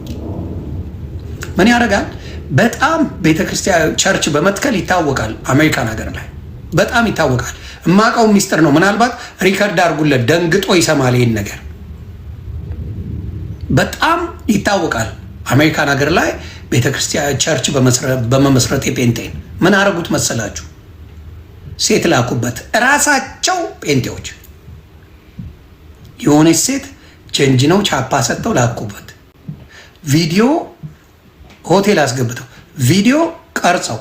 ምን ያደርጋል? በጣም ቤተክርስቲያን ቸርች በመትከል ይታወቃል። አሜሪካን ሀገር ላይ በጣም ይታወቃል። እማቀው ሚስጥር ነው። ምናልባት ሪከርድ አድርጉለት፣ ደንግጦ ይሰማል። ይሄን ነገር በጣም ይታወቃል። አሜሪካን ሀገር ላይ ቤተክርስቲያን ቸርች በመመስረት የጴንጤን ምን አረጉት መሰላችሁ? ሴት ላኩበት። እራሳቸው ጴንጤዎች የሆነች ሴት ጀንጅነው ቻፓ ሰጥተው ላኩበት። ቪዲዮ ሆቴል አስገብተው ቪዲዮ ቀርጸው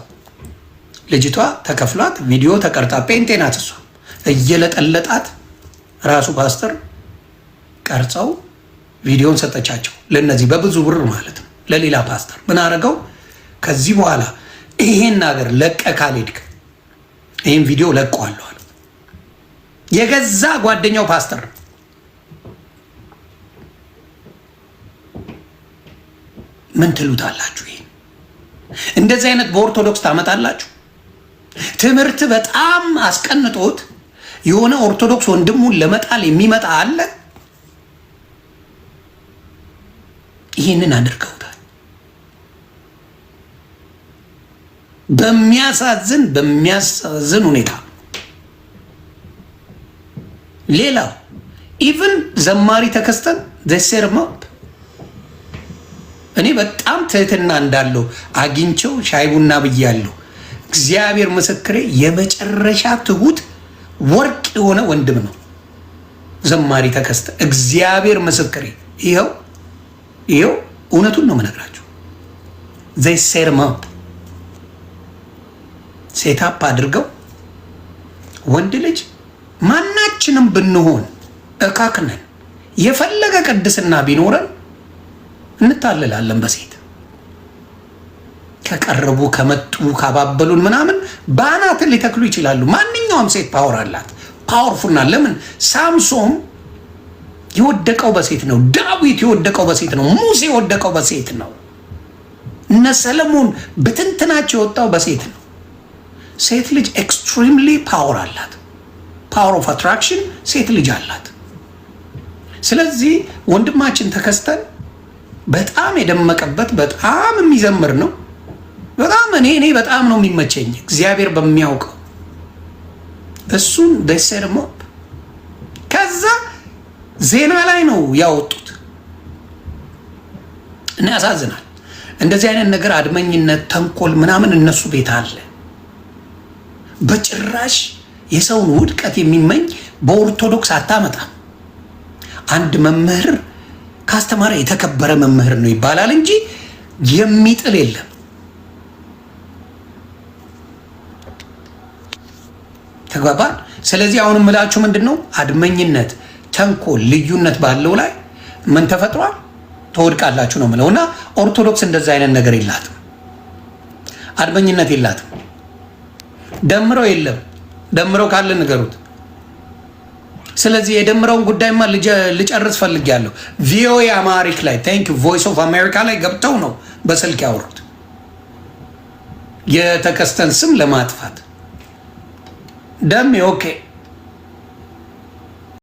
ልጅቷ ተከፍሏት ቪዲዮ ተቀርጣ ጴንጤ ናት እሷ እየለጠለጣት ራሱ ፓስተር ቀርጸው ቪዲዮን ሰጠቻቸው። ለነዚህ በብዙ ብር ማለት ነው። ለሌላ ፓስተር ምን አደረገው? ከዚህ በኋላ ይሄን ሀገር ለቀ ካልሄድክ ይሄን ቪዲዮ ለቀዋለሁ አለ። የገዛ ጓደኛው ፓስተር ምን ትሉታላችሁ? ይሄ እንደዚህ አይነት በኦርቶዶክስ ታመጣላችሁ? ትምህርት በጣም አስቀንጦት የሆነ ኦርቶዶክስ ወንድሙን ለመጣል የሚመጣ አለ። ይህንን አድርገውታል። በሚያሳዝን ሁኔታ ሌላው ኢቭን ዘማሪ ተከስተን ዘሰርማፕ እኔ በጣም ትህትና እንዳለው አግኝቸው ሻይ ቡና ብያለሁ። እግዚአብሔር ምስክሬ የመጨረሻ ትሁት ወርቅ የሆነ ወንድም ነው ዘማሪ ተከስተ። እግዚአብሔር ምስክሬ ይኸው እውነቱን ነው የምነግራችሁ። ዘሰርማፕ ሴታፕ አድርገው ወንድ ልጅ ማናችንም ብንሆን እካክነን የፈለገ ቅድስና ቢኖረን እንታለላለን። በሴት ከቀረቡ ከመጡ ካባበሉን ምናምን ባናትን ሊተክሉ ይችላሉ። ማንኛውም ሴት ፓወር አላት፣ ፓወርፉልና ለምን ሳምሶን የወደቀው በሴት ነው። ዳዊት የወደቀው በሴት ነው። ሙሴ የወደቀው በሴት ነው። እነ ሰለሞን ብትንትናቸው የወጣው በሴት ነው። ሴት ልጅ ኤክስትሪምሊ ፓወር አላት። ፓወር ኦፍ አትራክሽን ሴት ልጅ አላት። ስለዚህ ወንድማችን ተከስተን በጣም የደመቀበት በጣም የሚዘምር ነው። በጣም እኔ በጣም ነው የሚመቸኝ እግዚአብሔር በሚያውቀው እሱን ደሰረሞ ከዛ ዜና ላይ ነው ያወጡት እና ያሳዝናል። እንደዚህ አይነት ነገር አድመኝነት፣ ተንኮል ምናምን እነሱ ቤት አለ። በጭራሽ የሰውን ውድቀት የሚመኝ በኦርቶዶክስ አታመጣም። አንድ መምህር ካስተማረ የተከበረ መምህር ነው ይባላል እንጂ የሚጥል የለም። ተግባባን። ስለዚህ አሁን የምላችሁ ምንድነው አድመኝነት፣ ተንኮል፣ ልዩነት ባለው ላይ ምን ተፈጥሯል? ተወድቃላችሁ ነው የምለው። እና ኦርቶዶክስ እንደዛ አይነት ነገር የላትም። አድመኝነት የላትም። ደምረው የለም። ደምረው ካለ ንገሩት። ስለዚህ የደምረውን ጉዳይማ ልጨርስ ፈልጌያለሁ። ቪኦኤ አማሪክ ላይ ቴንክ ቮይስ ኦፍ አሜሪካ ላይ ገብተው ነው በስልክ ያወሩት የተከስተን ስም ለማጥፋት ደሜ ኦኬ